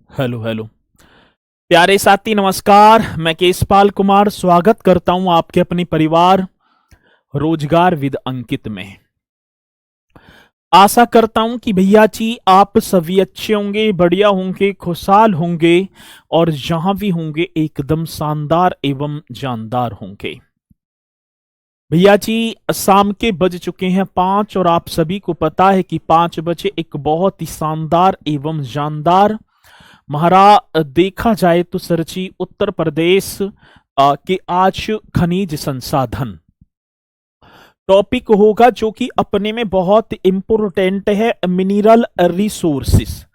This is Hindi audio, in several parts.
Hello hello. प्यारे साथी नमस्कार। मैं केशपाल कुमार स्वागत करता हूं आपके अपने परिवार रोजगार विद अंकित में। आशा करता हूं कि भैया जी आप सभी अच्छे होंगे, बढ़िया होंगे, खुशहाल होंगे और जहां भी होंगे एकदम शानदार एवं जानदार होंगे। भैया जी शाम के बज चुके हैं 5 और आप सभी को पता है कि 5 बजे एक बहुत ही शानदार एवं जानदार महाराज देखा जाए तो सरची उत्तर प्रदेश के आज खनिज संसाधन टॉपिक होगा जो कि अपने में बहुत इंपोर्टेंट है, मिनरल रिसोर्सेस।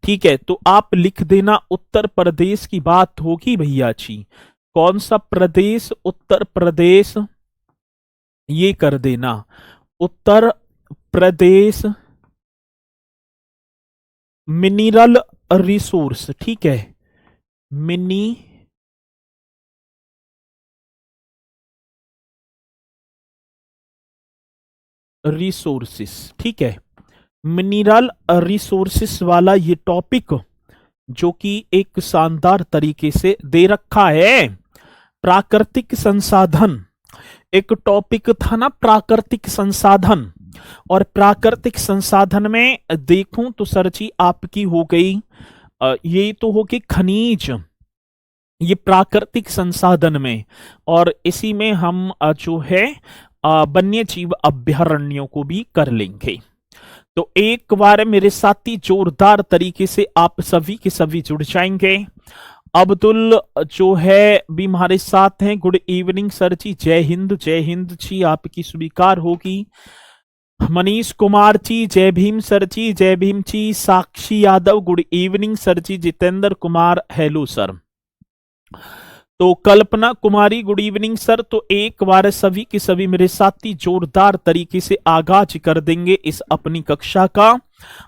ठीक है, तो आप लिख देना उत्तर प्रदेश की बात होगी भैया जी। कौन सा प्रदेश? उत्तर प्रदेश, ये कर देना उत्तर प्रदेश मिनरल रिसोर्स। ठीक है, मिनी रिसोर्सेस। ठीक है, मिनरल रिसोर्सेस वाला ये टॉपिक जो कि एक शानदार तरीके से दे रखा है। प्राकृतिक संसाधन एक टॉपिक था ना, प्राकृतिक संसाधन। और प्राकृतिक संसाधन में देखूं तो सरची आपकी हो गई ये तो होगी खनिज, ये प्राकृतिक संसाधन में। और इसी में हम जो है वन्य जीव अभ्यारण्यों को भी कर लेंगे। तो एक बार मेरे साथी जोरदार तरीके से आप सभी के सभी जुड़ जाएंगे। अब्दुल जो है भी हमारे साथ हैं। गुड इवनिंग सर जी, जय हिंद जी, आपकी स्वीकार होगी। मनीष कुमार जी, जय भीम सर जी, जय Bhim ji. Sakshi Yadav, good evening sir ji. Jitendra Kumar, hello sir. तो Kalpana Kumari, good evening sir. तो एक बार सभी के सभी मेरे साथी जोरदार तरीके से आगाज कर देंगे इस अपनी कक्षा का,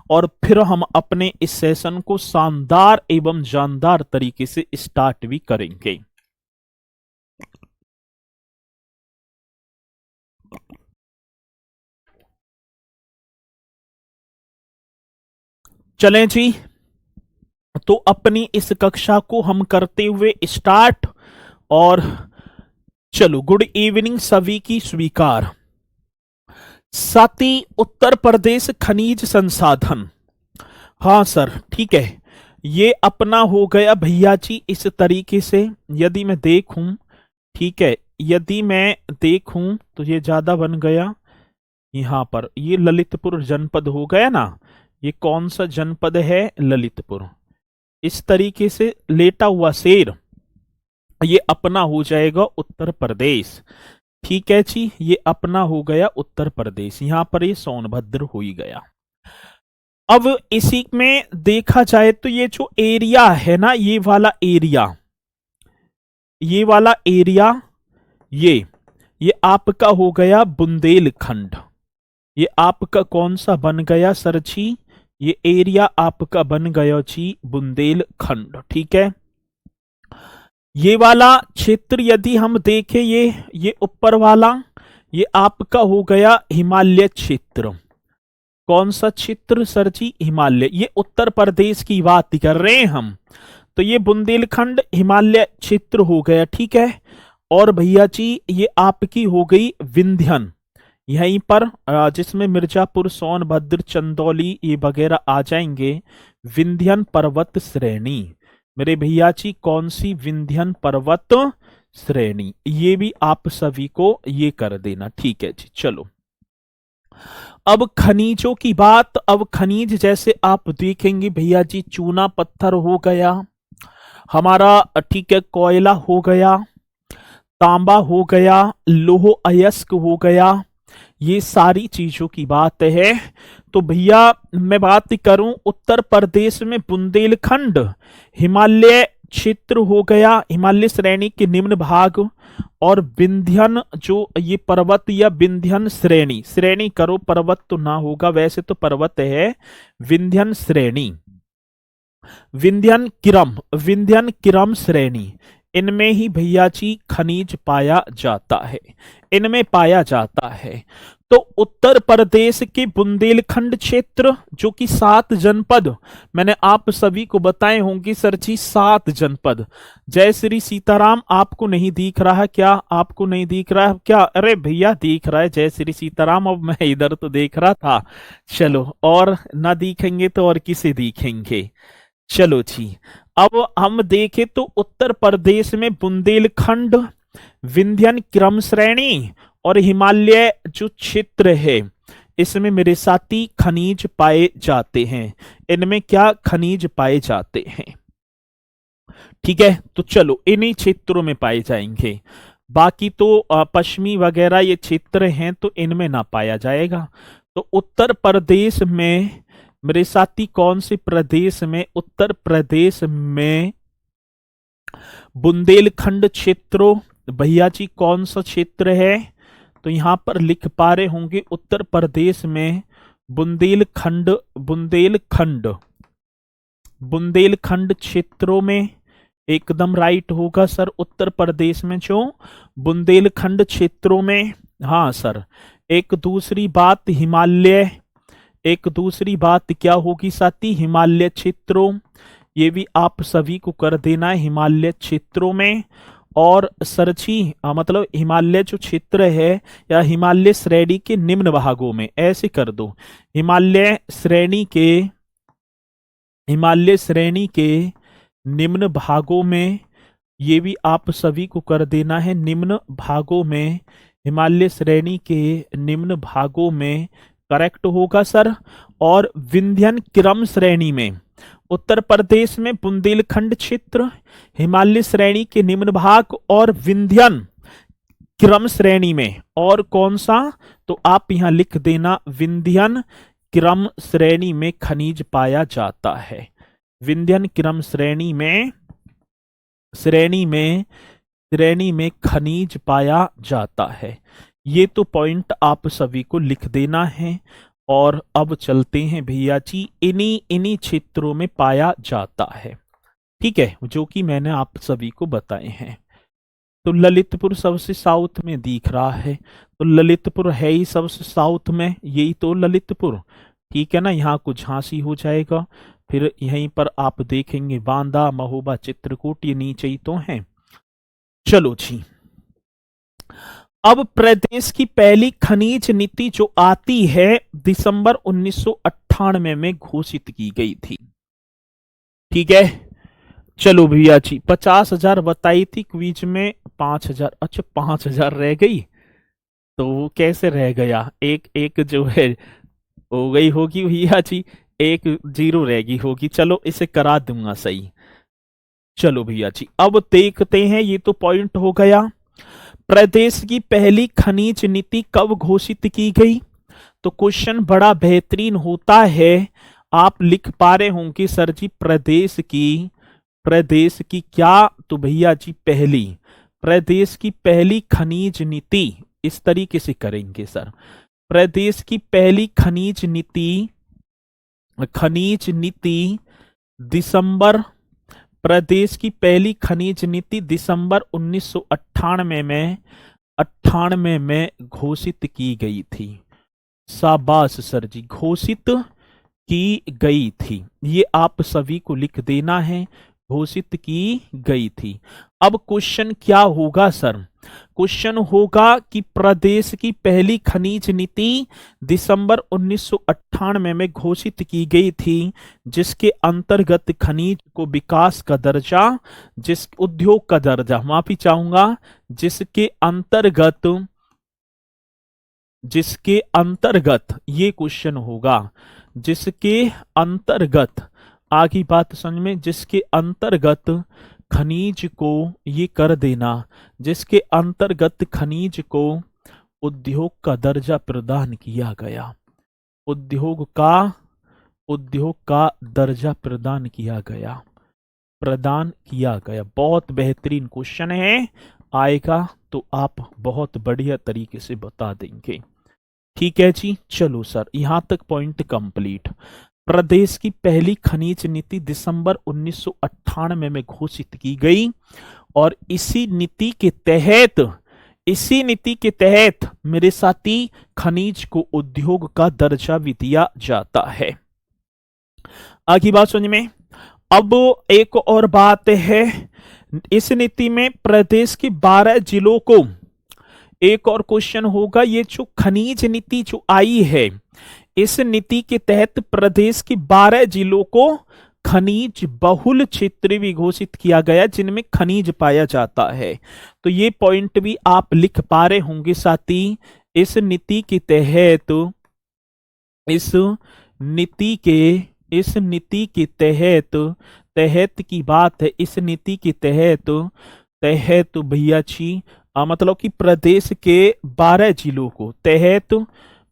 और फिर हम अपने इस सेशन को शानदार एवं जानदार तरीके से स्टार्ट भी करेंगे। चलें जी, तो अपनी इस कक्षा को हम करते हुए स्टार्ट। और चलो, गुड इवनिंग सभी की स्वीकार। साथी उत्तर प्रदेश खनिज संसाधन, हाँ सर ठीक है, ये अपना हो गया भैया जी इस तरीके से। यदि मैं देखूं, ठीक है, यदि मैं देखूं तो ये ज्यादा बन गया। यहां पर ये ललितपुर जनपद हो गया ना। ये कौन सा जनपद है? ललितपुर। इस तरीके से लेटा हुआ शेर, ये अपना हो जाएगा उत्तर प्रदेश। ठीक है जी, ये अपना हो गया उत्तर प्रदेश। यहां पर ये सोनभद्र हो ही गया। अब इसी में देखा जाए तो ये जो एरिया है ना, ये वाला एरिया, ये वाला एरिया, ये आपका हो गया बुंदेलखंड। ये आपका कौन सा बन गया सर जी? ये एरिया आपका बन गया जी बुंदेलखंड। ठीक है, ये वाला क्षेत्र यदि हम देखें, ये ऊपर वाला, ये आपका हो गया हिमालय क्षेत्र। कौन सा क्षेत्र सर जी? हिमालय। ये उत्तर प्रदेश की बात कर रहे हैं हम, तो ये बुंदेलखंड हिमालय क्षेत्र हो गया। ठीक है, और भैया जी ये आपकी हो गई विंध्यन, यहीं पर जिसमें मिर्जापुर, सोनभद्र, चंदौली ये वगैरह आ जाएंगे। विंध्यन पर्वत श्रेणी मेरे भैया जी, कौन सी? विंध्यन पर्वत श्रेणी। ये भी आप सभी को ये कर देना। ठीक है जी, चलो अब खनिजों की बात। अब खनिज जैसे आप देखेंगे भैया जी, चूना पत्थर हो गया हमारा, ठीक है, कोयला हो गया, तांबा हो गया, लोह अयस्क हो गया, ये सारी चीजों की बात है। तो भैया मैं बात करूं उत्तर प्रदेश में बुंदेलखंड हिमालय क्षेत्र हो गया, हिमालय श्रेणी के निम्न भाग, और विंध्यन जो ये पर्वत या विंध्यन श्रेणी, श्रेणी करो, पर्वत तो ना होगा, वैसे तो पर्वत है। विंध्यन श्रेणी, विंध्यन किरम श्रेणी, इनमें ही भैया जी खनिज पाया जाता है, इनमें पाया जाता है। तो उत्तर प्रदेश के बुंदेलखंड क्षेत्र जो कि 7 जनपद मैंने आप सभी को बताए होंगे सर जी, 7 जनपद। जय श्री सीताराम, आपको नहीं दिख रहा है क्या? आपको नहीं दिख रहा है क्या? अरे भैया दिख रहा है, जय श्री सीताराम। अब मैं इधर तो देख रहा था। चलो, और ना दिखेंगे तो और किसे दिखेंगे। चलो जी, अब हम देखें तो उत्तर प्रदेश में बुंदेलखंड, विंध्यन क्रम श्रेणी और हिमालय जो क्षेत्र है, इसमें मेरे साथी खनिज पाए जाते हैं। इनमें क्या खनिज पाए जाते हैं? ठीक है, तो चलो इन्हीं क्षेत्रों में पाए जाएंगे। बाकी तो पश्चिमी वगैरह ये क्षेत्र हैं तो इनमें ना पाया जाएगा। तो उत्तर प्रदेश में मेरे साथी कौन से प्रदेश में? उत्तर प्रदेश में बुंदेलखंड क्षेत्रों, भैया जी कौन सा क्षेत्र है? तो यहां पर लिख पा रहे होंगे उत्तर प्रदेश में बुंदेलखंड, बुंदेलखंड, बुंदेलखंड क्षेत्रों में एकदम राइट होगा सर। उत्तर प्रदेश में जो बुंदेलखंड क्षेत्रों में, हाँ सर। एक दूसरी बात हिमालय, एक दूसरी बात क्या होगी साथी? हिमालय क्षेत्रों, ये भी आप सभी को कर देना है, हिमालय क्षेत्रों में। और सर जी मतलब हिमालय जो क्षेत्र है या हिमालय श्रेणी के निम्न भागों में, ऐसे कर दो। हिमालय श्रेणी के, हिमालय श्रेणी के निम्न भागों में, ये भी आप सभी को कर देना है, निम्न भागों में, हिमालय श्रेणी के निम्न भागों में करेक्ट होगा सर। और विंध्यन क्रम श्रेणी में, उत्तर प्रदेश में बुंदेलखंड क्षेत्र, हिमालय श्रेणी के निम्न भाग और विंध्यन क्रम श्रेणी में, और कौन सा? तो आप यहां लिख देना विंध्यन क्रम श्रेणी में खनिज पाया जाता है। विंध्यन क्रम श्रेणी में, श्रेणी में खनिज पाया जाता है। ये तो पॉइंट आप सभी को लिख देना है। और अब चलते हैं भैया जी, इन्हीं क्षेत्रों में पाया जाता है। ठीक है, जो कि मैंने आप सभी को बताए हैं। तो ललितपुर सबसे साउथ में दिख रहा है, तो ललितपुर है ही सबसे साउथ में, यही तो ललितपुर। ठीक है ना, यहाँ कुछ झांसी हो जाएगा। फिर यहीं पर आप देखेंगे बांदा, महोबा, चित्रकूट, ये नीचे ही तो हैं। चलो जी, अब प्रदेश की पहली खनिज नीति जो आती है दिसंबर 1998 में घोषित की गई थी। ठीक है, चलो भैया जी 50,000 बताई थी क्विज में, 5,000, अच्छा 5,000 रह गई। तो वो कैसे रह गया? एक एक जो है हो गई होगी भैया जी, 1 0 रह गई होगी। चलो इसे करा दूंगा सही। चलो भैया जी, अब देखते हैं, ये तो पॉइंट हो गया। प्रदेश की पहली खनिज नीति कब घोषित की गई? तो क्वेश्चन बड़ा बेहतरीन होता है। आप लिख पा रहे होंगे सर जी प्रदेश की क्या? तो भैया जी पहली, प्रदेश की पहली खनिज नीति, इस तरीके से करेंगे सर। प्रदेश की पहली खनिज नीति दिसंबर, प्रदेश की पहली खनिज नीति दिसंबर 1998 में घोषित की गई थी। शाबाश सर जी, घोषित की गई थी, ये आप सभी को लिख देना है, घोषित की गई थी। अब क्वेश्चन क्या होगा सर? क्वेश्चन होगा कि प्रदेश की पहली खनिज नीति दिसंबर 1998 में घोषित की गई थी, जिसके अंतर्गत खनिज को विकास का दर्जा, जिस उद्योग का दर्जा, माफी चाहूंगा, जिसके अंतर्गत ये क्वेश्चन होगा, जिसके अंतर्गत, आगे बात समझ में, जिसके अंतर्गत खनिज को, ये कर देना, जिसके अंतर्गत खनिज को उद्योग का दर्जा प्रदान किया गया, उद्योग का दर्जा प्रदान किया गया। बहुत बेहतरीन क्वेश्चन है, आएगा तो आप बहुत बढ़िया तरीके से बता देंगे। ठीक है जी, चलो सर यहां तक पॉइंट कंप्लीट। प्रदेश की पहली खनिज नीति दिसंबर 1998 में घोषित की गई, और इसी नीति के तहत इसी नीति के तहत मेरे साथी खनिज को उद्योग का दर्जा भी दिया जाता है। आगे बात समझ में। अब एक और बात है, इस नीति में प्रदेश के 12 जिलों को, एक और क्वेश्चन होगा, ये जो खनिज नीति जो आई है, इस नीति के तहत प्रदेश के 12 जिलों को खनिज बहुल क्षेत्र भी घोषित किया गया जिनमें खनिज पाया जाता है। तो ये पॉइंट भी आप लिख पा रहे होंगे साथी। इस नीति के तहत, इस नीति के तहत की बात है, इस नीति के तहत भैया जी मतलब कि प्रदेश के 12 जिलों को, तहत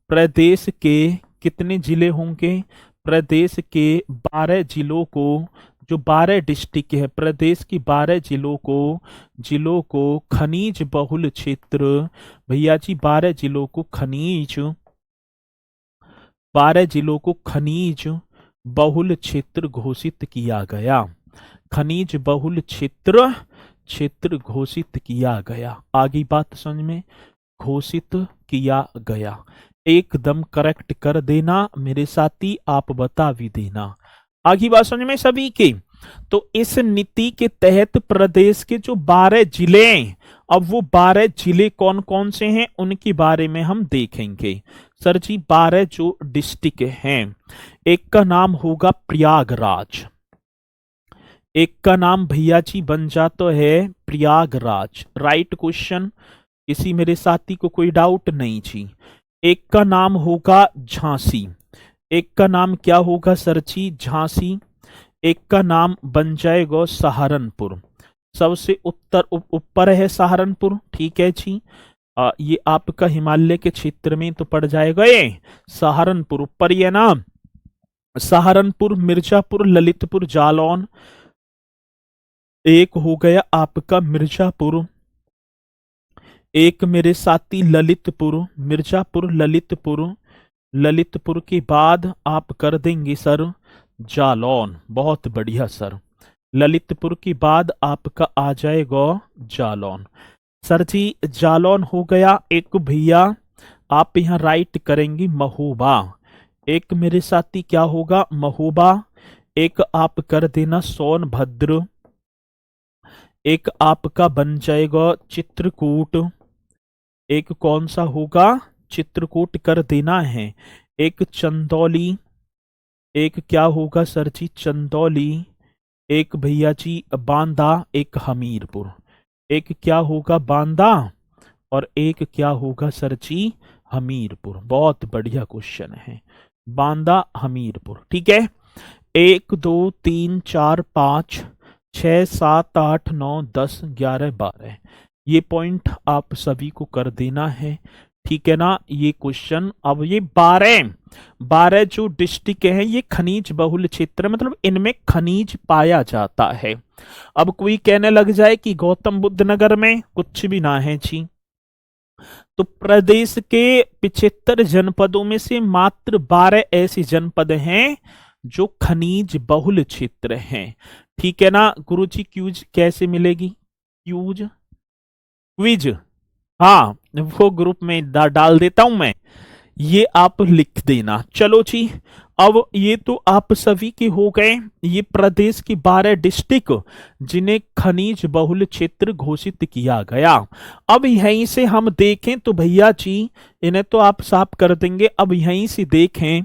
प्रदेश के कितने जिले होंगे, प्रदेश के 12 जिलों को, जो 12 डिस्ट्रिक्ट है, प्रदेश की 12 जिलों को खनिज बहुल क्षेत्र, भैया जी 12 जिलों को खनिज बहुल क्षेत्र घोषित किया गया। खनिज बहुल क्षेत्र घोषित किया गया। आगे बात समझ में, घोषित किया गया। एकदम करेक्ट कर देना मेरे साथी, आप बता भी देना। आगे बात समझ में सभी की। तो इस नीति के तहत प्रदेश के जो 12 जिले, अब वो 12 जिले कौन कौन से हैं उनके बारे में हम देखेंगे। सर जी 12 जो डिस्ट्रिक्ट हैं, एक का नाम होगा प्रयागराज, एक का नाम भैया जी बन जाता है प्रयागराज। राइट क्वेश्चन, इसी मेरे साथी को कोई डाउट नहीं जी। एक का नाम होगा झांसी, एक का नाम क्या होगा सर जी, झांसी। एक का नाम बन जाएगा सहारनपुर, सबसे ऊपर है सहारनपुर, ठीक है जी। ये आपका हिमालय के क्षेत्र में तो पड़ जाएगा ये सहारनपुर, ऊपर ये ना सहारनपुर, मिर्जापुर, ललितपुर, जालौन। एक हो गया आपका मिर्जापुर, एक मेरे साथी ललितपुर, मिर्जापुर, ललितपुर के बाद आप कर देंगे सर जालौन। बहुत बढ़िया सर, ललितपुर के बाद आपका आ जाएगा जालौन। सर जी जालौन हो गया। एक भैया आप यहां राइट करेंगे महोबा, एक मेरे साथी क्या होगा महोबा। एक आप कर देना सोनभद्र, एक आपका बन जाएगा चित्रकूट, एक कौन सा होगा चित्रकूट कर देना है। एक चंदौली, एक क्या होगा सर जी चंदौली। एक भैया जी बांदा, एक हमीरपुर। एक क्या होगा बांदा और एक क्या होगा सर जी हमीरपुर। बहुत बढ़िया क्वेश्चन है, बांदा हमीरपुर, ठीक है। 1 2 3 4 5 6 7 8 9 10 11 12 ये पॉइंट आप सभी को कर देना है, ठीक है ना। ये क्वेश्चन, अब ये 12 जो डिस्ट्रिक्ट हैं ये खनिज बहुल क्षेत्र, मतलब इनमें खनिज पाया जाता है। अब कोई कहने लग जाए कि गौतम बुद्ध नगर में कुछ भी ना है जी, तो प्रदेश के 75 जनपदों में से मात्र 12 ऐसे जनपद हैं जो खनिज बहुल क्षेत्र हैं, ठीक है ना। गुरुजी क्यूज कैसे मिलेगी, क्विज, हाँ वो ग्रुप में डाल देता हूं मैं, ये आप लिख देना। चलो जी, अब ये तो आप सभी के हो गए ये प्रदेश की 12 डिस्ट्रिक्ट जिन्हें खनिज बहुल क्षेत्र घोषित किया गया। अब यहीं से हम देखें तो भैया जी इन्हें तो आप साफ कर देंगे। अब यहीं से देखें,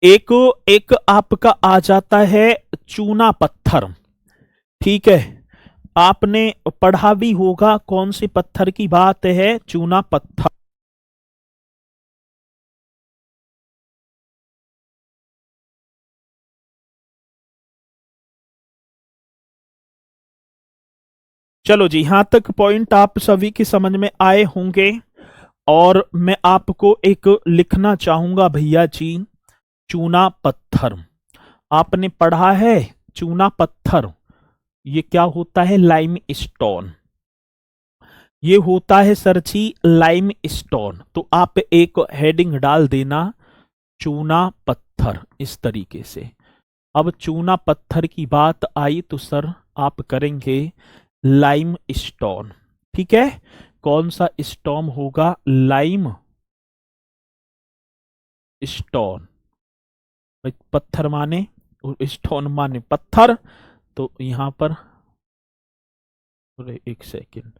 एक आपका आ जाता है चूना पत्थर, ठीक है। आपने पढ़ा भी होगा कौन सी पत्थर की बात है, चूना पत्थर। चलो जी, यहां तक पॉइंट आप सभी की समझ में आए होंगे। और मैं आपको एक लिखना चाहूंगा भैया जी, चूना पत्थर आपने पढ़ा है। चूना पत्थर ये क्या होता है, लाइम स्टोन, ये होता है सर जी लाइम स्टोन। तो आप एक हेडिंग डाल देना चूना पत्थर इस तरीके से। अब चूना पत्थर की बात आई तो सर आप करेंगे लाइम स्टोन, ठीक है, कौन सा स्टोन होगा? Lime stone. पत्थर माने और स्टोन माने पत्थर, तो यहां पर, अरे एक सेकेंड,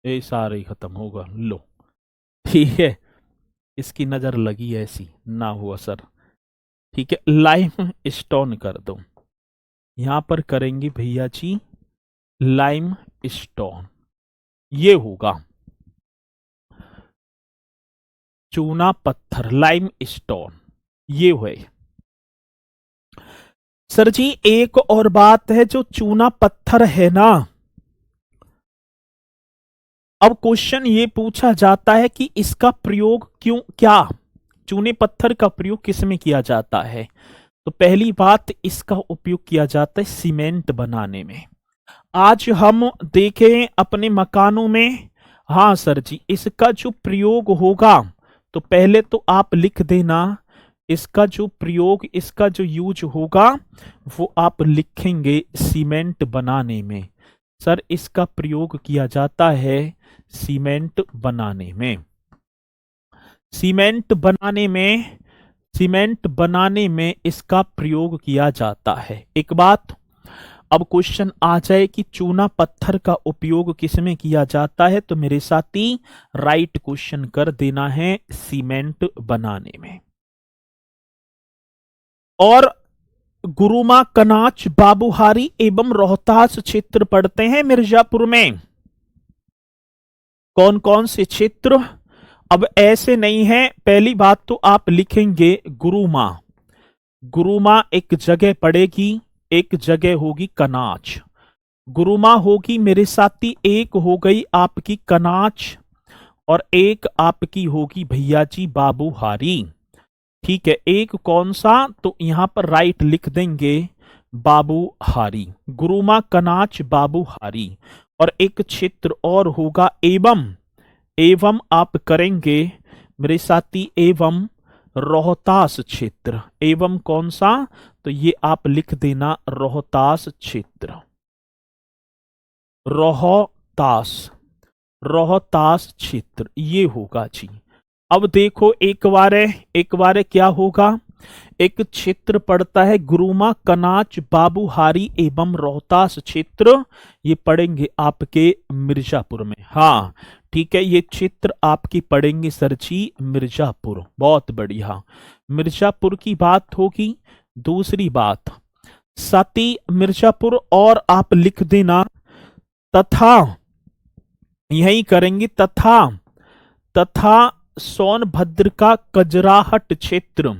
ये सारे ही खत्म होगा। लो, ठीक है, इसकी नजर लगी ऐसी ना हो असर। ठीक है, लाइम स्टोन कर दो। यहां पर करेंगे भैया जी लाइम स्टोन, ये होगा चूना पत्थर, लाइम स्टोन ये है। सर जी एक और बात है, जो चूना पत्थर है ना, अब क्वेश्चन ये पूछा जाता है कि इसका प्रयोग क्यों, क्या चूने पत्थर का प्रयोग किस में किया जाता है? तो पहली बात, इसका उपयोग किया जाता है सीमेंट बनाने में। आज हम देखें अपने मकानों में, हाँ सर जी, इसका जो प्रयोग होगा, तो पहले तो आप लिख देना, इसका जो प्रयोग, इसका जो यूज होगा वो आप लिखेंगे सीमेंट बनाने में। सर इसका प्रयोग किया जाता है सीमेंट बनाने में, सीमेंट बनाने में, सीमेंट बनाने में इसका प्रयोग किया जाता है। एक बात, अब क्वेश्चन आ जाए कि चूना पत्थर का उपयोग किसमें किया जाता है, तो मेरे साथी राइट क्वेश्चन कर देना है सीमेंट बनाने में। और गुरुमा, कनाच, बाबूहारी एवं रोहतास क्षेत्र पड़ते हैं मिर्जापुर में। कौन कौन से क्षेत्र? अब ऐसे नहीं है, पहली बात तो आप लिखेंगे गुरुमा, गुरुमा एक जगह पड़ेगी, एक जगह होगी कनाच। गुरुमा होगी मेरे साथी, एक हो गई आपकी कनाच, और एक आपकी होगी भैया जी बाबूहारी। ठीक है, एक कौन सा, तो यहां पर राइट लिख देंगे बाबूहारी, गुरुमा, कनाच, बाबूहारी। और एक क्षेत्र और होगा एवं, एवं आप करेंगे मेरे साथी एवं रोहतास क्षेत्र। एवं कौन सा, तो ये आप लिख देना रोहतास क्षेत्र, रोहतास, रोहतास क्षेत्र ये होगा जी। अब देखो एक बार क्या होगा, एक क्षेत्र पड़ता है गुरुमा, कनाच, बाबूहारी एवं रोहतास क्षेत्र, ये पड़ेंगे आपके मिर्जापुर में। हाँ ठीक है, ये क्षेत्र आपकी पड़ेंगे सर जी मिर्जापुर, बहुत बढ़िया, मिर्जापुर की बात होगी। दूसरी बात, सती मिर्जापुर, और आप लिख देना तथा, यही करेंगे तथा, तथा सोनभद्र का कजराहट क्षेत्र।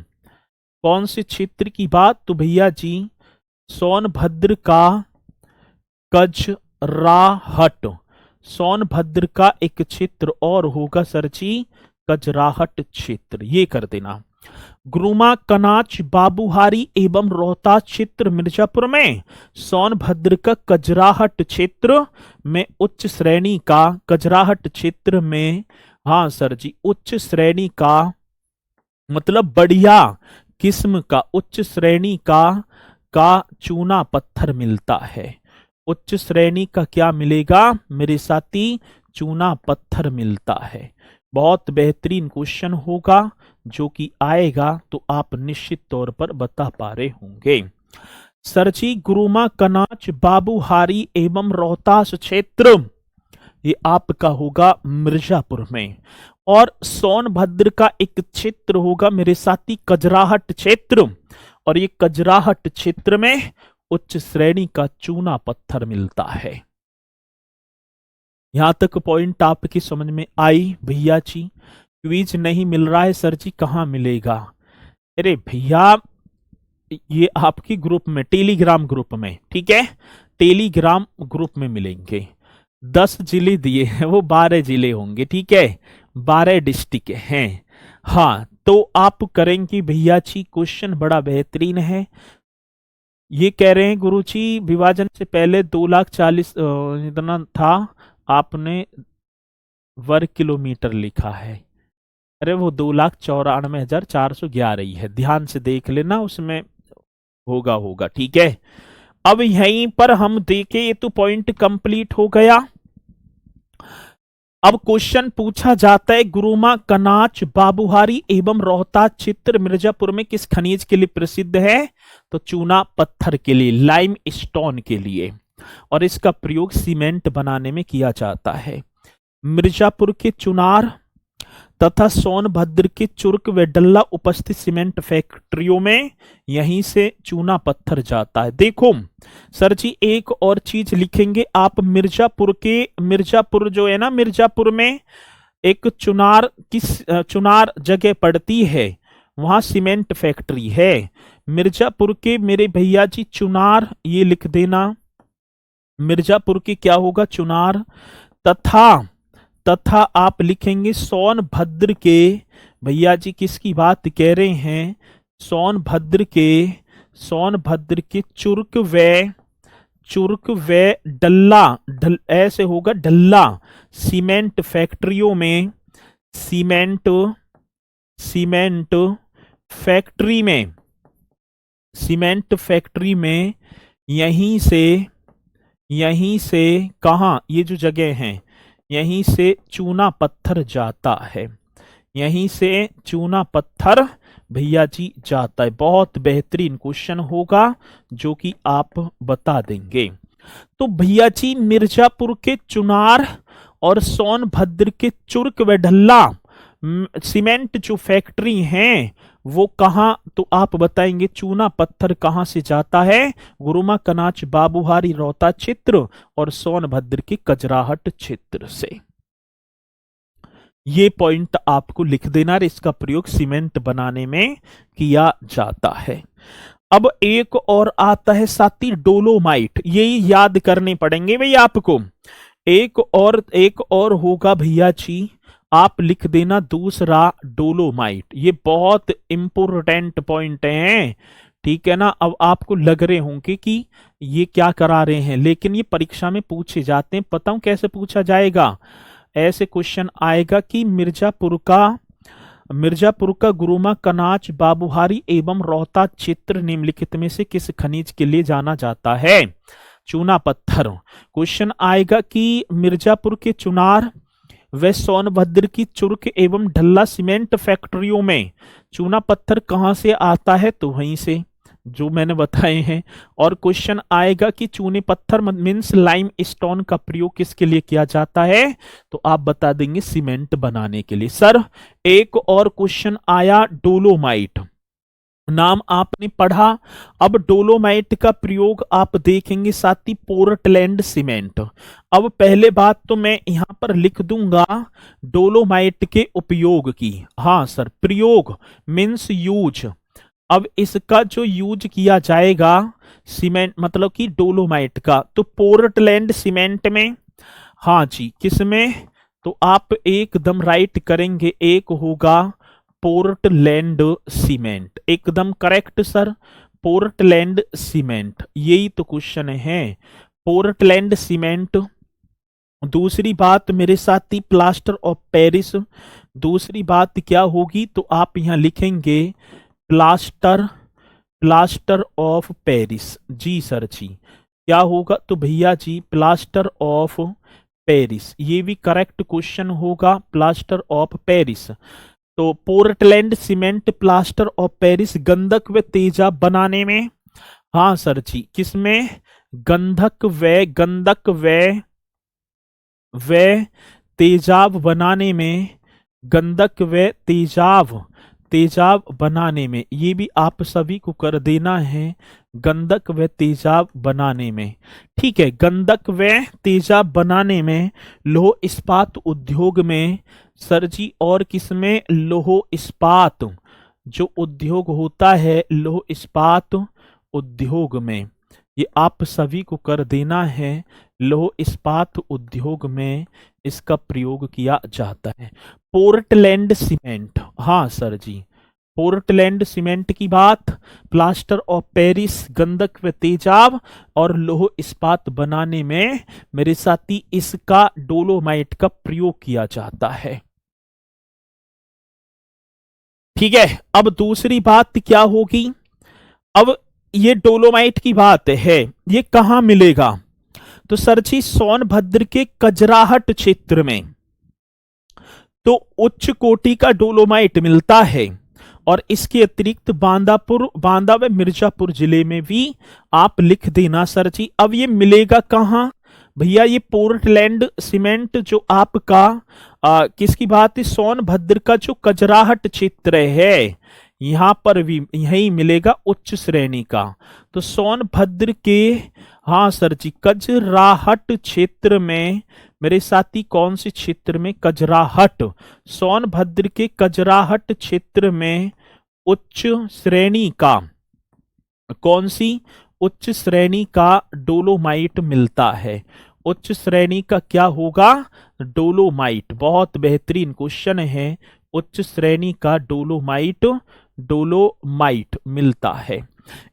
कौन से क्षेत्र की बात, तो भैया जी सोनभद्र का कजराहट, सोनभद्र का एक क्षेत्र और होगा सर जी कजराहट क्षेत्र, ये कर देना। गुरुमा, कनाच, बाबूहारी एवं रोहतास क्षेत्र मिर्जापुर में, सोनभद्र का कजराहट क्षेत्र में उच्च श्रेणी का, कजराहट क्षेत्र में, हाँ सर जी उच्च श्रेणी का मतलब बढ़िया किस्म का, उच्च श्रेणी का चूना पत्थर मिलता है। उच्च श्रेणी का क्या मिलेगा मेरे साथी, चूना पत्थर मिलता है। बहुत बेहतरीन क्वेश्चन होगा जो कि आएगा तो आप निश्चित तौर पर बता पा रहे होंगे। सर जी गुरुमा, कनाच, बाबूहारी एवं रोहतास क्षेत्र ये आपका होगा मिर्जापुर में। और सोनभद्र का एक क्षेत्र होगा मेरे साथी कजराहट क्षेत्र, और ये कजराहट क्षेत्र में उच्च श्रेणी का चूना पत्थर मिलता है। यहां तक पॉइंट आपकी समझ में आई भैया जी? क्विज नहीं मिल रहा है सर जी, कहां मिलेगा? अरे भैया ये आपकी ग्रुप में, टेलीग्राम ग्रुप में, ठीक है, टेलीग्राम ग्रुप में मिलेंगे। 10 जिले दिए हैं, वो 12 जिले होंगे, ठीक है, 12 डिस्ट्रिक्ट हैं। हाँ तो आप करेंगे भैया जी, क्वेश्चन बड़ा बेहतरीन है। ये कह रहे हैं गुरुजी विभाजन से पहले 2,40,000 इतना था, आपने वर्ग किलोमीटर लिखा है। अरे वो 2,94,411 ही है, ध्यान से देख लेना, उसमें होगा होगा। ठीक है, अब यहीं पर हम देखें, ये तो पॉइंट कंप्लीट हो गया। अब क्वेश्चन पूछा जाता है, गुरुमा कनाच बाबूहारी एवं रोहतास चित्र मिर्जापुर में किस खनिज के लिए प्रसिद्ध है? तो चूना पत्थर के लिए, लाइम स्टोन के लिए, और इसका प्रयोग सीमेंट बनाने में किया जाता है। मिर्जापुर के चुनार तथा सोनभद्र के चुर्क व डल्ला उपस्थित सीमेंट फैक्ट्रियों में यहीं से चूना पत्थर जाता है। देखो सर जी, एक और चीज लिखेंगे आप, मिर्जापुर जो है ना, मिर्जापुर में एक चुनार जगह पड़ती है, वहां सीमेंट फैक्ट्री है। मिर्जापुर के मेरे भैया जी चुनार, ये लिख देना, मिर्जापुर के क्या होगा, चुनार, तथा आप लिखेंगे सोनभद्र के, भैया जी किसकी बात कह रहे हैं, सोनभद्र के चुर्क व ऐसे होगा डल्ला सीमेंट फैक्ट्रियों में, सीमेंट फैक्ट्री में यहीं से कहा, ये जो जगह है, यहीं से चूना पत्थर जाता है, यहीं से चूना पत्थर भैया जी जाता है। बहुत बेहतरीन क्वेश्चन होगा जो कि आप बता देंगे। तो भैया जी मिर्जापुर के चुनार और सोनभद्र के चुर्क व ढल्ला सीमेंट जो फैक्ट्री हैं वो कहां, तो आप बताएंगे चूना पत्थर कहां से जाता है? गुरुमा कनाच बाबूहारी रोहतास क्षेत्र और सोनभद्र के कजराहट क्षेत्र से। ये पॉइंट आपको लिख देना, इसका प्रयोग सीमेंट बनाने में किया जाता है। अब एक और आता है साथी, डोलोमाइट, ये याद करने पड़ेंगे भाई आपको। एक और होगा भैया जी, आप लिख देना दूसरा डोलोमाइट, ये बहुत इंपोर्टेंट पॉइंट है। ठीक है ना, अब आपको लग रहे होंगे कि ये क्या करा रहे हैं, लेकिन ये परीक्षा में पूछे जाते हैं। पता हूं कैसे पूछा जाएगा, ऐसे क्वेश्चन आएगा कि मिर्जापुर का गुरुमा कनाच बाबूहारी एवं रोहतास क्षेत्र निम्नलिखित में से किस खनिज के लिए जाना जाता है? चूना पत्थर। क्वेश्चन आएगा कि मिर्जापुर के चुनार व सोनभद्र की चुर्क एवं ढल्ला सीमेंट फैक्ट्रियों में चूना पत्थर कहां से आता है? तो वहीं से, जो मैंने बताए हैं। और क्वेश्चन आएगा कि चूने पत्थर मींस लाइम स्टोन का प्रयोग किसके लिए किया जाता है? तो आप बता देंगे सीमेंट बनाने के लिए। सर एक और क्वेश्चन आया, डोलोमाइट, नाम आपने पढ़ा। अब डोलोमाइट का प्रयोग आप देखेंगे साथी, पोर्टलैंड सीमेंट। अब पहले बात तो मैं यहां पर लिख दूंगा डोलोमाइट के उपयोग की। हाँ सर, प्रयोग मीन्स यूज। अब इसका जो यूज किया जाएगा सीमेंट, मतलब कि डोलोमाइट का, तो पोर्टलैंड सीमेंट में। हाँ जी, किसमें? तो आप एकदम राइट करेंगे, एक होगा पोर्टलैंड सीमेंट, एकदम करेक्ट सर, पोर्टलैंड सीमेंट, यही तो क्वेश्चन है, पोर्टलैंड सीमेंट। दूसरी बात मेरे साथी, प्लास्टर ऑफ पेरिस। दूसरी बात क्या होगी? तो आप यहां लिखेंगे प्लास्टर ऑफ पेरिस। जी सर जी, क्या होगा? तो भैया जी प्लास्टर ऑफ पेरिस, ये भी करेक्ट क्वेश्चन होगा, प्लास्टर ऑफ पेरिस। तो Portland cement, plaster of Paris गंधक व तेजाब बनाने में। हाँ सर जी, किसमें? गंधक व तेजाब बनाने में, गंधक व तेजाब बनाने में, ये भी आप सभी को कर देना है, गंधक व तेजाब बनाने में। ठीक है, गंधक व तेजाब बनाने में, लौह इस्पात उद्योग में सर जी, और किसमें? लौह इस्पात जो उद्योग होता है, लौह इस्पात उद्योग में, ये आप सभी को कर देना है, लौह इस्पात उद्योग में इसका प्रयोग किया जाता है। पोर्टलैंड सीमेंट, हाँ सर जी, पोर्टलैंड सीमेंट की बात, प्लास्टर ऑफ पेरिस, गंधक व तेजाब और लौह इस्पात बनाने में मेरे साथी इसका डोलोमाइट का प्रयोग किया जाता है। ठीक है, अब दूसरी बात क्या होगी, अब ये डोलोमाइट की बात है, ये कहां मिलेगा, तो सर जी सोनभद्र के कजराहट क्षेत्र में तो उच्च कोटि का डोलोमाइट मिलता है। और इसके अतिरिक्त बांदा व मिर्जापुर जिले में भी आप लिख देना सर जी। अब ये मिलेगा कहाँ भैया, ये पोर्टलैंड सीमेंट जो आपका किसकी बात है, सोनभद्र का जो कजराहट क्षेत्र है, यहां पर भी यही मिलेगा उच्च श्रेणी का। तो सोनभद्र के, हाँ सर जी, कजराहट क्षेत्र में, मेरे साथी कौन से क्षेत्र में, कजराहट, सोनभद्र के कजराहट क्षेत्र में उच्च श्रेणी का, कौन सी, उच्च श्रेणी का डोलोमाइट मिलता है। उच्च श्रेणी का क्या होगा, डोलोमाइट। बहुत बेहतरीन क्वेश्चन है, उच्च श्रेणी का डोलोमाइट मिलता है।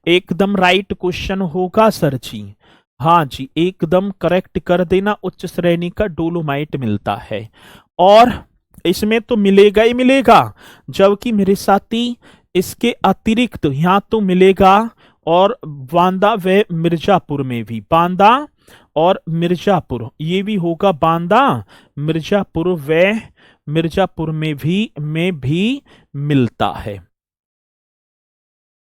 एकदम राइट क्वेश्चन होगा सर जी, हाँ जी एकदम करेक्ट कर देना, उच्च श्रेणी का डोलोमाइट मिलता है। और इसमें तो मिलेगा ही मिलेगा, जबकि मेरे साथी इसके अतिरिक्त यहां तो मिलेगा, और बांदा व मिर्जापुर में भी, बांदा और मिर्जापुर, ये भी होगा बांदा मिर्जापुर व मिर्जापुर में भी मिलता है।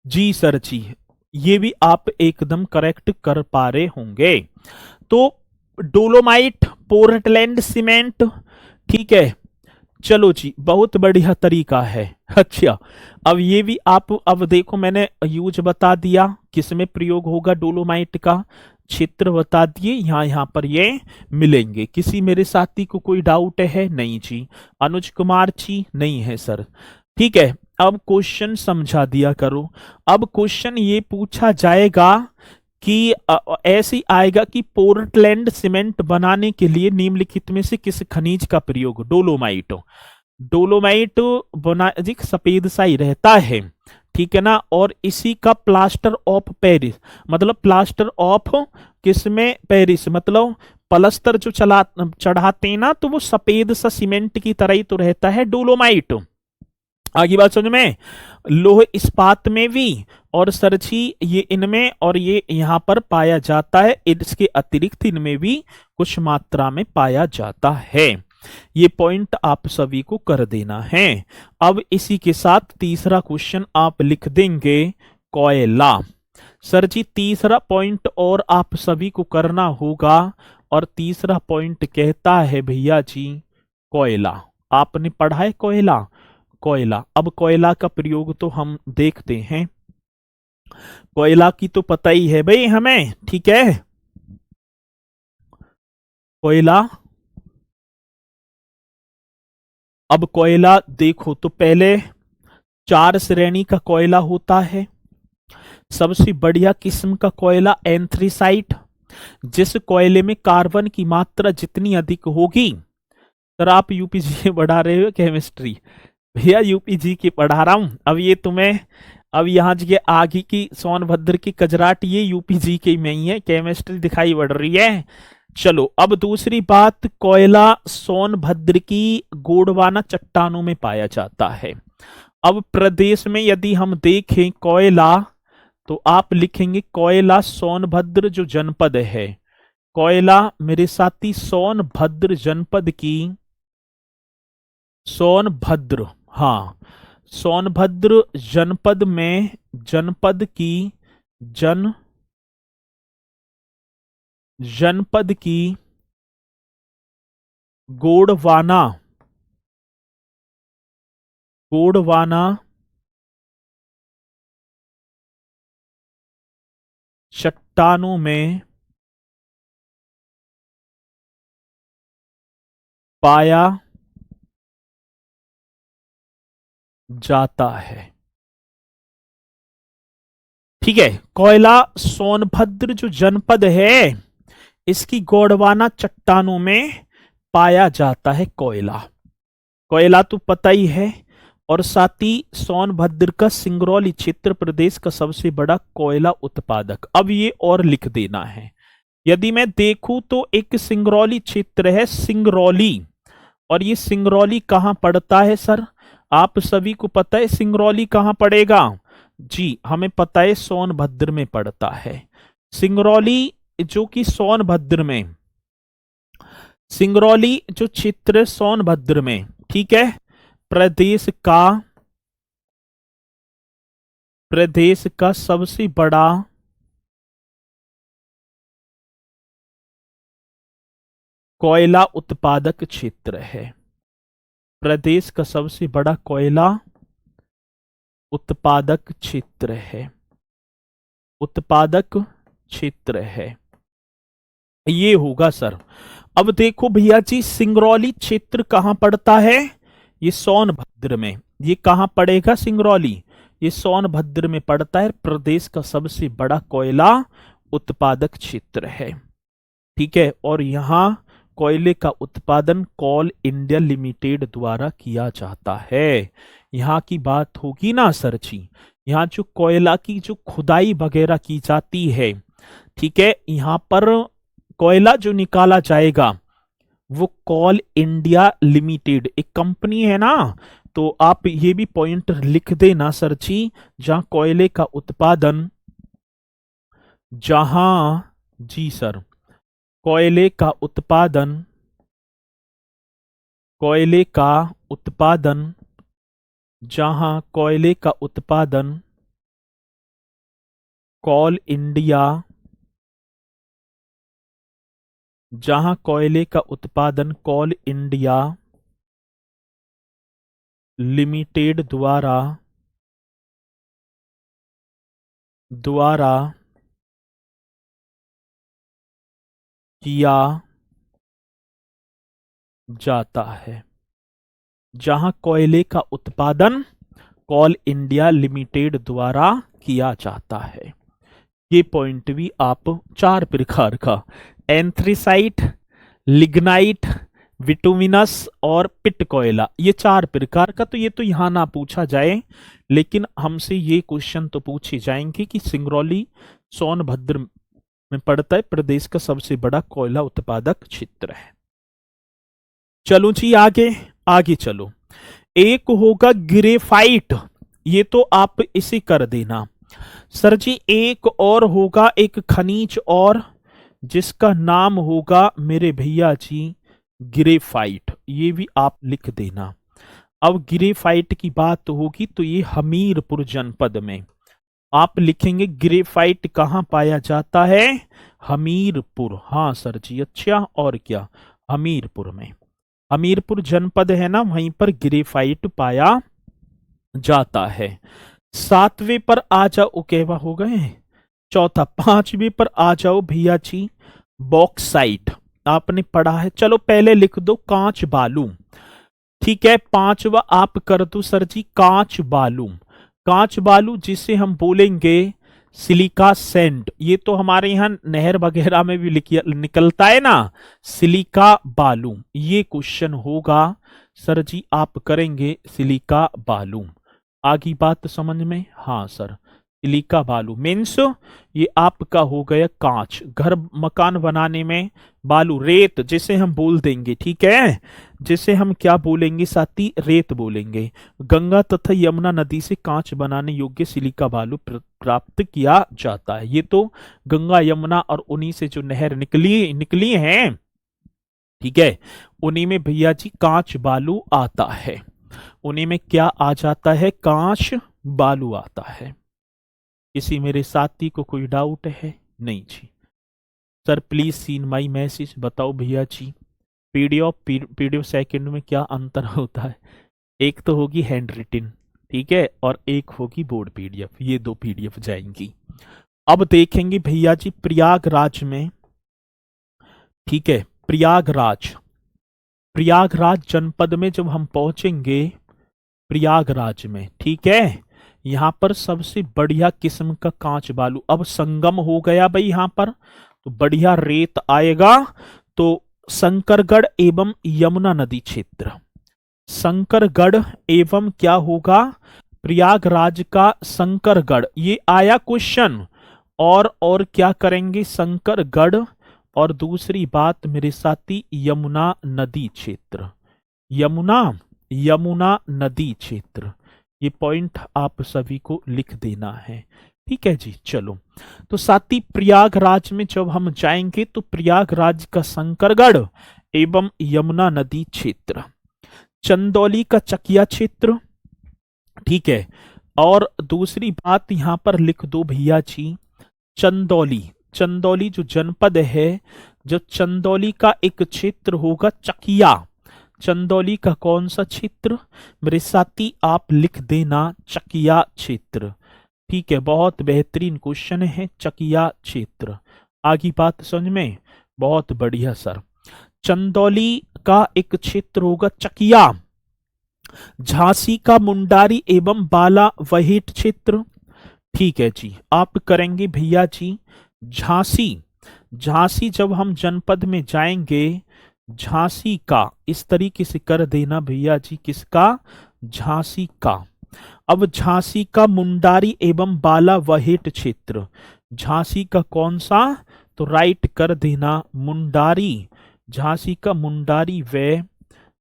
जी सर जी, ये भी आप एकदम करेक्ट कर पा रहे होंगे। तो डोलोमाइट, पोर्टलैंड सीमेंट, ठीक है, चलो जी बहुत बढ़िया तरीका है। अच्छा, अब ये भी आप, अब देखो मैंने यूज बता दिया, किसमें प्रयोग होगा डोलोमाइट का, क्षेत्र बता दिए, यहाँ पर ये मिलेंगे। किसी मेरे साथी को कोई डाउट है, नहीं जी, अनुज कुमार जी नहीं है सर, ठीक है। अब क्वेश्चन समझा दिया करो। अब क्वेश्चन ये पूछा जाएगा कि ऐसी आएगा कि पोर्टलैंड सीमेंट बनाने के लिए निम्नलिखित में से किस खनिज का प्रयोग, डोलोमाइट बना जी सफेद सा ही रहता है, ठीक है ना। और इसी का प्लास्टर ऑफ पेरिस, मतलब प्लास्टर ऑफ किसमें, पेरिस, मतलब पलस्तर जो चढ़ाते हैं ना, तो वो सफेद सा सीमेंट की तरह ही तो रहता है डोलोमाइट। आगे बात समझ में, लोह इस्पात में भी, और सरछी ये इनमें, और ये यहां पर पाया जाता है, इसके अतिरिक्त इनमें भी कुछ मात्रा में पाया जाता है। ये पॉइंट आप सभी को कर देना है। अब इसी के साथ तीसरा क्वेश्चन आप लिख देंगे, कोयला। सर जी तीसरा पॉइंट और आप सभी को करना होगा, और तीसरा पॉइंट कहता है भैया जी कोयला। आपने पढ़ा है कोयला। अब कोयला का प्रयोग तो हम देखते हैं, कोयला की तो पता ही है भाई हमें, ठीक है। कोयला, अब कोयला देखो तो पहले 4 श्रेणी का कोयला होता है। सबसे बढ़िया किस्म का कोयला एंथ्रीसाइट, जिस कोयले में कार्बन की मात्रा जितनी अधिक होगी, सर आप यूपीजी के पढ़ा रहे हो केमिस्ट्री, भैया यूपीजी की पढ़ा रहा हूं। अब ये तुम्हें, अब यहाँ ये आगे की सोनभद्र की कजराट, ये यूपीजी के में ही है, केमिस्ट्री दिखाई पड़ रही है। चलो अब दूसरी बात, कोयला सोनभद्र की गोंडवाना चट्टानों में पाया जाता है। अब प्रदेश में यदि हम देखें कोयला, तो आप लिखेंगे कोयला सोनभद्र जो जनपद है, कोयला मेरे साथी सोनभद्र जनपद की, सोनभद्र, हाँ सोनभद्र जनपद में, जनपद की गोंडवाना चट्टानों में पाया जाता है, ठीक है। कोयला सोनभद्र जो जनपद है, इसकी गोंडवाना चट्टानों में पाया जाता है कोयला तो पता ही है। और साथ ही सोनभद्र का सिंगरौली क्षेत्र प्रदेश का सबसे बड़ा कोयला उत्पादक। अब ये और लिख देना है, यदि मैं देखूं तो एक सिंगरौली क्षेत्र है, सिंगरौली, और ये सिंगरौली कहां पड़ता है सर, आप सभी को पता है सिंगरौली कहाँ पड़ेगा? जी हमें पता है सोनभद्र में पड़ता है सिंगरौली, जो कि सोनभद्र में, सिंगरौली जो क्षेत्र है सोनभद्र में, ठीक है, प्रदेश का सबसे बड़ा कोयला उत्पादक क्षेत्र है। प्रदेश का सबसे बड़ा कोयला उत्पादक क्षेत्र है, उत्पादक क्षेत्र है, ये होगा सर। अब देखो भैया जी, सिंगरौली क्षेत्र कहां पड़ता है? ये सोनभद्र में। ये कहां पड़ेगा सिंगरौली? ये सोनभद्र में पड़ता है। प्रदेश का सबसे बड़ा कोयला उत्पादक क्षेत्र है, ठीक है। और यहां कोयले का उत्पादन कोल इंडिया लिमिटेड द्वारा किया जाता है। यहाँ की बात होगी ना सर जी, यहाँ जो कोयला की जो खुदाई वगैरह की जाती है, ठीक है, यहाँ पर कोयला जो निकाला जाएगा वो कोल इंडिया लिमिटेड एक कंपनी है ना, तो आप ये भी पॉइंट लिख देना सर जी, जहां कोयले का उत्पादन, जहां, जी सर, कोयले का उत्पादन, कोयले का उत्पादन, जहां कोयले का उत्पादन कोल इंडिया, जहां कोयले का उत्पादन कोल इंडिया लिमिटेड द्वारा किया जाता है, जहां कोयले का उत्पादन कोल इंडिया लिमिटेड द्वारा किया जाता है। ये पॉइंट भी आप 4 प्रकार का, एंथ्रेसाइट, लिग्नाइट, विटुमिनस और पिट कोयला, ये 4 प्रकार का, तो ये तो यहां ना पूछा जाए, लेकिन हमसे ये क्वेश्चन तो पूछे जाएंगे कि सिंगरौली सोनभद्र में पड़ता है, प्रदेश का सबसे बड़ा कोयला उत्पादक क्षेत्र है। चलो जी आगे, आगे चलो। एक होगा ग्रेफाइट, ये तो आप इसे कर देना सर जी। एक और होगा एक खनिज और, जिसका नाम होगा मेरे भैया जी ग्रेफाइट, ये भी आप लिख देना। अब ग्रेफाइट की बात होगी तो ये हमीरपुर जनपद में आप लिखेंगे। ग्रेफाइट कहाँ पाया जाता है? हमीरपुर, हाँ सर जी, अच्छा, और क्या, हमीरपुर में, हमीरपुर जनपद है ना, वहीं पर ग्रेफाइट पाया जाता है। 7वें पर आ जाओ, केवा हो गए, चौथा। 5वें पर आ जाओ भैया जी, बॉक्साइट, आपने पढ़ा है, चलो पहले लिख दो कांच बालू, ठीक है। 5वां आप कर दो सर जी कांच बालू, कांच बालू जिसे हम बोलेंगे सिलिका सैंड, ये तो हमारे यहाँ नहर वगैरह में भी निकलता है ना, सिलिका बालू, ये क्वेश्चन होगा सर जी, आप करेंगे सिलिका बालू। आगे बात समझ में? हाँ सर, सिलिका बालू मीन्स ये आपका हो गया कांच, घर मकान बनाने में बालू, रेत जिसे हम बोल देंगे, ठीक है, जिसे हम क्या बोलेंगे साथी, रेत बोलेंगे। गंगा तथा यमुना नदी से कांच बनाने योग्य सिलिका बालू प्राप्त किया जाता है। ये तो गंगा यमुना और उन्हीं से जो नहर निकली हैं, ठीक है, उन्हीं में भैया जी कांच बालू आता है, उन्हीं में क्या आ जाता है, कांच बालू आता है। किसी मेरे साथी को कोई डाउट है? नहीं जी sir, please seen my message, बताओ भैया जी पीडीएफ सेकंड में क्या अंतर होता है? एक तो होगी हैंड रिटन, ठीक है, और एक होगी बोर्ड पीडीएफ, ये 2 पीडीएफ जाएंगी। अब देखेंगे भैया जी प्रयागराज में, ठीक है, प्रयागराज जनपद में जब हम पहुंचेंगे प्रयागराज में, ठीक है, यहां पर सबसे बढ़िया किस्म का कांच बालू, अब संगम हो गया भाई, यहां पर तो बढ़िया रेत आएगा, तो शंकरगढ़ एवं यमुना नदी क्षेत्र, शंकरगढ़ एवं क्या होगा, प्रयागराज का शंकरगढ़, ये आया क्वेश्चन। और क्या करेंगे, शंकरगढ़, और दूसरी बात मेरे साथी यमुना नदी क्षेत्र, यमुना नदी क्षेत्र। ये पॉइंट आप सभी को लिख देना है। ठीक है जी, चलो। तो साथ ही प्रयागराज में जब हम जाएंगे तो प्रयागराज का शंकरगढ़ एवं यमुना नदी क्षेत्र, चंदौली का चकिया क्षेत्र। ठीक है, और दूसरी बात यहां पर लिख दो भैया जी, चंदौली, चंदौली जो जनपद है, जो चंदौली का एक क्षेत्र होगा चकिया, चंदौली का कौन सा क्षेत्र मेरे साथी आप लिख देना, चकिया क्षेत्र। ठीक है, बहुत बेहतरीन क्वेश्चन है, चकिया क्षेत्र। आगे बात समझ में, बहुत बढ़िया सर। चंदौली का एक क्षेत्र होगा चकिया, झांसी का मुंडारी एवं बाला वहीट क्षेत्र। ठीक है जी, आप करेंगे भैया जी झांसी, झांसी जब हम जनपद में जाएंगे, झांसी का इस तरीके से कर देना भैया जी, किसका, झांसी का। अब झांसी का मुंडारी एवं बाला वहीट क्षेत्र, झांसी का कौन सा, तो राइट कर देना मुंडारी, झांसी का मुंडारी व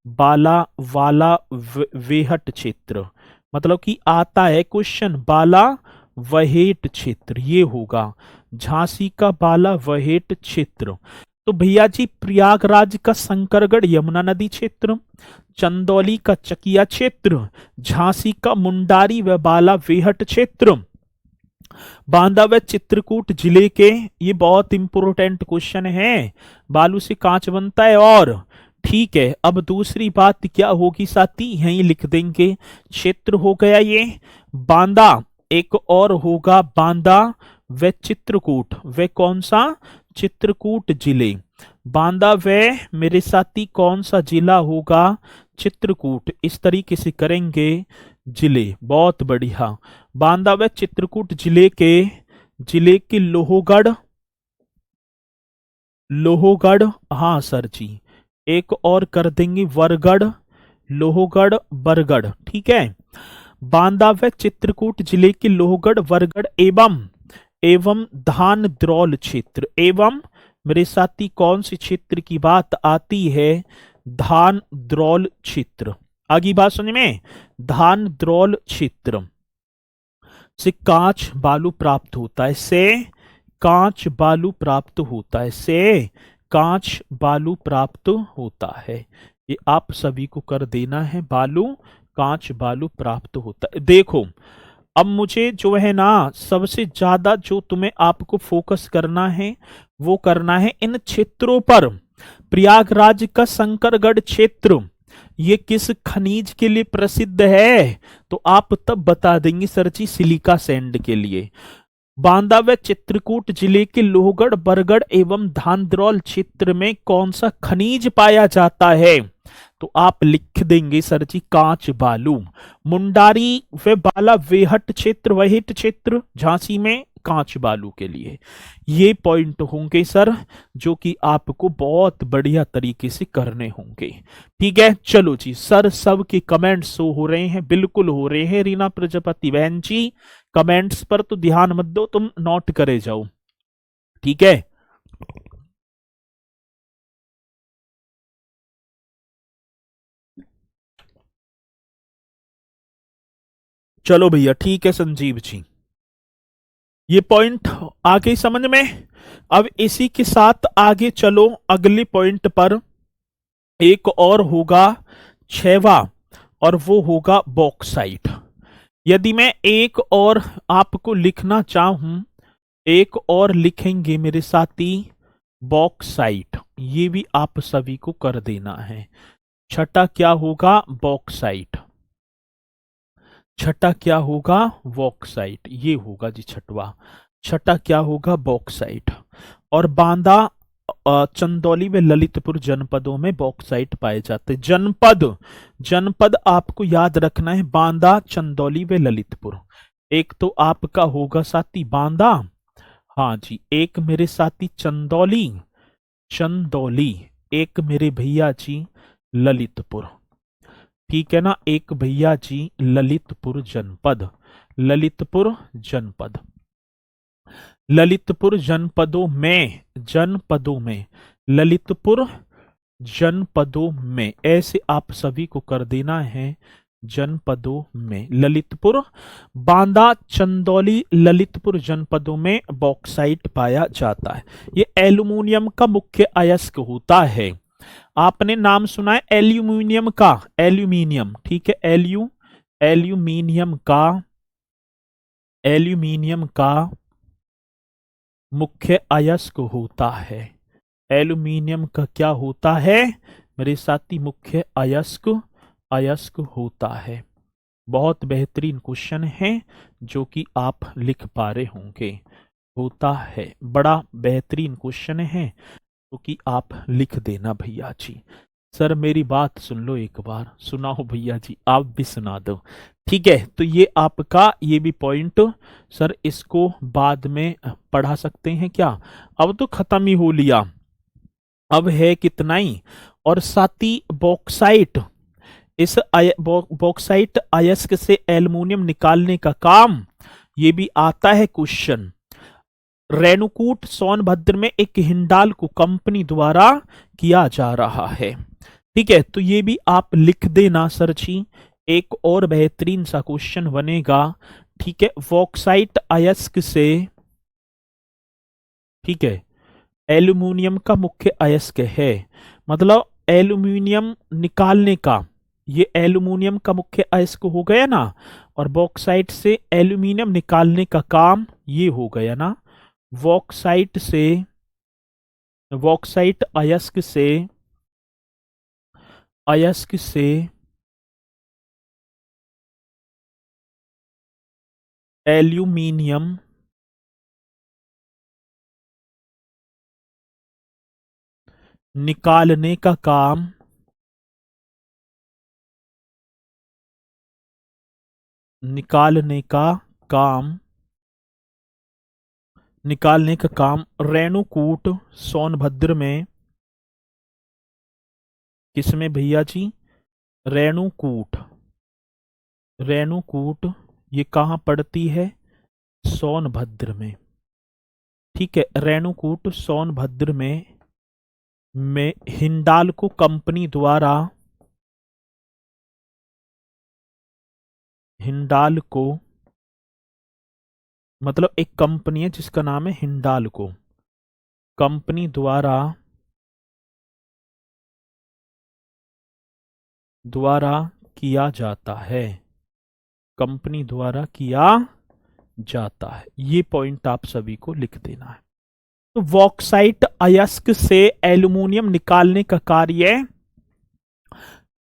बाला वाला वेहट क्षेत्र, मतलब कि आता है क्वेश्चन बाला वहेट क्षेत्र, ये होगा झांसी का बाला वहेट क्षेत्र। तो भैया जी प्रयागराज का शंकरगढ़ यमुना नदी क्षेत्र, चंदौली का चकिया क्षेत्र, झांसी का मुंडारी व बाला वेहट क्षेत्र, बांदा व चित्रकूट जिले के, ये बहुत इंपोर्टेंट क्वेश्चन है, बालू से कांच बनता है। और ठीक है, अब दूसरी बात क्या होगी साथी, यहीं लिख देंगे, क्षेत्र हो गया ये बांदा, एक और होगा बांदा व चित्रकूट, वे कौन सा, चित्रकूट जिले, बांदा व मेरे साथी कौन सा जिला होगा, चित्रकूट, इस तरीके से करेंगे जिले। बहुत बढ़िया, बांदा व चित्रकूट जिले के लोहगढ़, लोहगढ़, हाँ सर जी, एक और कर देंगे वरगढ़, लोहगढ़ बरगढ़। ठीक है, बांदा व चित्रकूट जिले के लोहगढ़ वरगढ़ एवं धान द्रौल क्षेत्र, एवं मेरे साथी कौन से क्षेत्र की बात आती है, धान द्रौल क्षेत्र। आगे बात समझ में, धान द्रौल क्षेत्र से कांच बालू प्राप्त होता है, से कांच बालू प्राप्त होता है, से कांच बालू प्राप्त होता है। ये आप सभी को कर देना है, बालू, कांच बालू प्राप्त होता है। देखो अब मुझे जो है ना, सबसे ज्यादा जो तुम्हें आपको फोकस करना है वो करना है इन क्षेत्रों पर। प्रयागराज का शंकरगढ़ क्षेत्र ये किस खनिज के लिए प्रसिद्ध है, तो आप तब बता देंगे सर जी सिलिका सैंड के लिए। बांदा व चित्रकूट जिले के लोहगढ़ बरगढ़ एवं धानद्रौल क्षेत्र में कौन सा खनिज पाया जाता है, तो आप लिख देंगे सर जी कांच बालू। मुंडारी व बाला वेहट क्षेत्र, वहीट क्षेत्र झांसी में कांच बालू के लिए। ये पॉइंट होंगे सर जो कि आपको बहुत बढ़िया तरीके से करने होंगे। ठीक है, चलो जी सर, सब के कमेंट्स शो हो रहे हैं, बिल्कुल हो रहे हैं रीना प्रजापति बहन जी, कमेंट्स पर तो ध्यान मत दो, तुम नोट करे जाओ। ठीक है, चलो भैया, ठीक है संजीव जी, ये पॉइंट आगे समझ में। अब इसी के साथ आगे चलो अगले पॉइंट पर, एक और होगा छवा, और वो होगा बॉक्साइट। यदि मैं एक और आपको लिखना चाहूं, एक और लिखेंगे मेरे साथी बॉक्साइट, ये भी आप सभी को कर देना है। छठा क्या होगा, बॉक्साइट, छठा क्या होगा, बॉक्साइट, ये होगा जी छठवा, छठा क्या होगा, बॉक्साइट। और बांदा, चंदौली व ललितपुर जनपदों में बॉक्साइट पाए जाते हैं। जनपद, जनपद आपको याद रखना है, बांदा, चंदौली व ललितपुर। एक तो आपका होगा साथी बांदा, हाँ जी, एक मेरे साथी चंदौली, चंदौली, एक मेरे भैया जी ललितपुर। ठीक है ना, एक भैया जी ललितपुर जनपद, ललितपुर जनपद, ललितपुर जनपदों में, जनपदों में ललितपुर जनपदों में, ऐसे आप सभी को कर देना है। जनपदों में ललितपुर, बांदा, चंदौली, ललितपुर जनपदों में बॉक्साइट पाया जाता है। ये एल्यूमिनियम का मुख्य अयस्क होता है। आपने नाम सुना है एल्यूमिनियम का, एल्यूमिनियम, ठीक है, एल्यूमिनियम का मुख्य अयस्क होता है। एल्यूमिनियम का क्या होता है मेरे साथी? मुख्य अयस्क होता है। बहुत बेहतरीन क्वेश्चन है जो कि आप लिख पा रहे होंगे। होता है, बड़ा बेहतरीन क्वेश्चन है जो कि आप लिख देना भैया जी। सर मेरी बात सुन लो एक बार, सुनाओ भैया जी, आप भी सुना दो। ठीक है, तो ये आपका ये भी पॉइंट सर, इसको बाद में पढ़ा सकते हैं क्या? अब तो खत्म ही हो लिया, अब है कितना ही। और साथ ही बॉक्साइट, इस बॉक्साइट अयस्क से एल्युमिनियम निकालने का काम ये भी आता है क्वेश्चन। रेणुकूट सोनभद्र में एक हिंडाल्को कंपनी द्वारा किया जा रहा है। ठीक है, तो ये भी आप लिख देना सर जी। एक और बेहतरीन सा क्वेश्चन बनेगा। ठीक है, बॉक्साइट अयस्क से, ठीक है, एल्युमिनियम का मुख्य अयस्क है, मतलब एल्युमिनियम निकालने का, ये एल्युमिनियम का मुख्य अयस्क हो गया ना, और बॉक्साइट से एल्युमिनियम निकालने का काम ये हो गया ना। बॉक्साइट से, बॉक्साइट अयस्क से एल्यूमीनियम निकालने का काम, निकालने का काम रेणुकूट सोनभद्र में, किसमें भैया जी? रेणुकूट, रेणुकूट ये कहां पड़ती है? सोनभद्र में। ठीक है, रेणुकूट सोनभद्र में हिंडाल्को कंपनी द्वारा, हिंडाल्को मतलब एक कंपनी है जिसका नाम है हिंडाल्को, कंपनी द्वारा किया जाता है, कंपनी द्वारा किया जाता है। ये पॉइंट आप सभी को लिख देना है। तो बॉक्साइट अयस्क से एल्युमिनियम निकालने का कार्य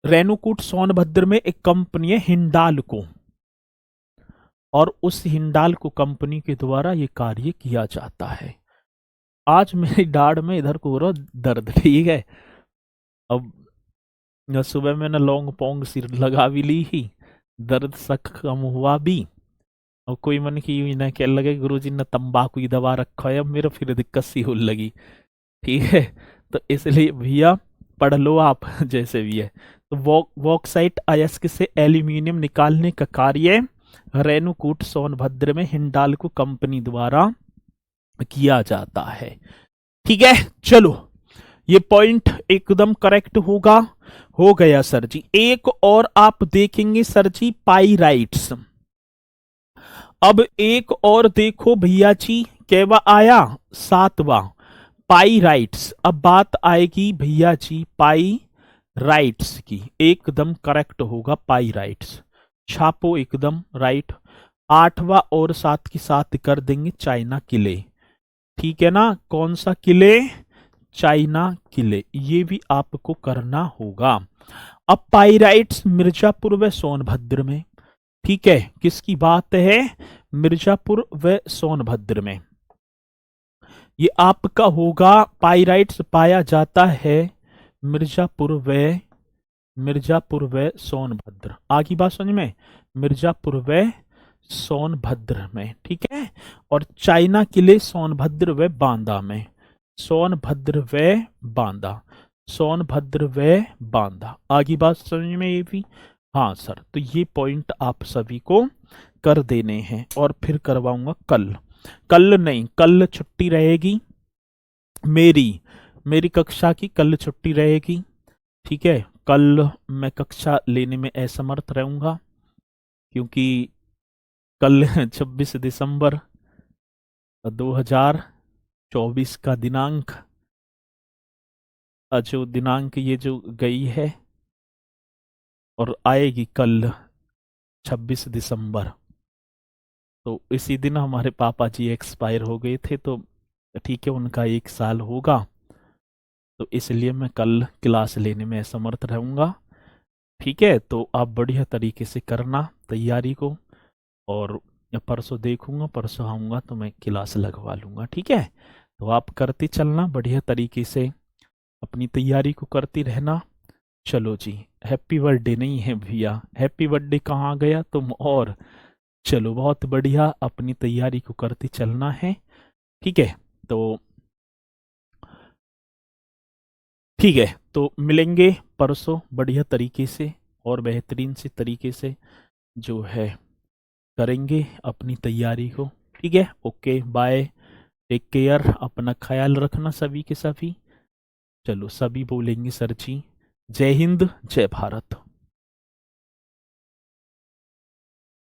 रेणुकूट सोनभद्र में एक कंपनी है हिंडाल्को, और उस हिंडाल्को कंपनी के द्वारा ये कार्य किया जाता है। आज मेरी दाढ़ में इधर को हो रहा दर्द, ठीक है। अब सुबह मैंने लौंग पोंग सिर लगा भी ली ही, दर्द सख कम हुआ भी। और कोई मन की ना कह लगे गुरुजी ने तंबाकू की दवा रखा है, अब मेरा फिर दिक्कत सी हो लगी। ठीक है, तो इसलिए भैया पढ़ लो आप जैसे भी है। तो बॉक्साइट अयस्क से एल्यूमिनियम निकालने का कार्य रेणुकूट सोनभद्र में हिंडाल्को कंपनी द्वारा किया जाता है। ठीक है, चलो ये पॉइंट एकदम करेक्ट होगा। हो गया सर जी। एक और आप देखेंगे सर जी, पाइराइट्स। अब एक और देखो भैया जी, केवा आया 7वां, पाइराइट्स। अब बात आएगी भैया जी पाइराइट्स की, एकदम करेक्ट होगा पाइराइट्स, छापो एकदम राइट। 8वां और 7 के साथ कर देंगे चाइना किले, ठीक है ना। कौन सा किले? चाइना किले, ये भी आपको करना होगा। अब पाइराइट्स मिर्जापुर व सोनभद्र में, ठीक है, किसकी बात है? मिर्जापुर व सोनभद्र में ये आपका होगा। पाइराइट्स पाया जाता है मिर्जापुर व सोनभद्र। आगे बात समझ में? मिर्जापुर व सोनभद्र में, ठीक है। और चाइना किले सोनभद्र व बांदा में, सोनभद्र व बांदा, सोनभद्र व बांदा। आगे बात समझ में ये भी? हाँ सर, तो ये पॉइंट आप सभी को कर देने हैं। और फिर करवाऊंगा कल नहीं, कल छुट्टी रहेगी मेरी कक्षा की, कल छुट्टी रहेगी। ठीक है, कल मैं कक्षा लेने में असमर्थ रहूंगा, क्योंकि कल 26 दिसंबर 2024 का दिनांक, जो दिनांक ये जो गई है और आएगी कल 26 दिसंबर, तो इसी दिन हमारे पापा जी एक्सपायर हो गए थे, तो ठीक है, उनका 1 साल होगा, तो इसलिए मैं कल क्लास लेने में असमर्थ रहूंगा। ठीक है, तो आप बढ़िया तरीके से करना तैयारी को, और परसों देखूंगा, परसों आऊंगा तो मैं क्लास लगवा लूंगा। ठीक है, तो आप करते चलना बढ़िया तरीके से, अपनी तैयारी को करती रहना। चलो जी, हैप्पी बर्थडे नहीं है भैया, हैप्पी बर्थडे कहाँ गया तुम, और चलो बहुत बढ़िया, अपनी तैयारी को करते चलना है। ठीक है, तो ठीक है, तो मिलेंगे परसों बढ़िया तरीके से और बेहतरीन से तरीके से जो है करेंगे अपनी तैयारी को। ठीक है, ओके बाय, टेक केयर, अपना ख्याल रखना सभी के सभी। चलो सभी बोलेंगे सर जी, जय हिंद जय भारत।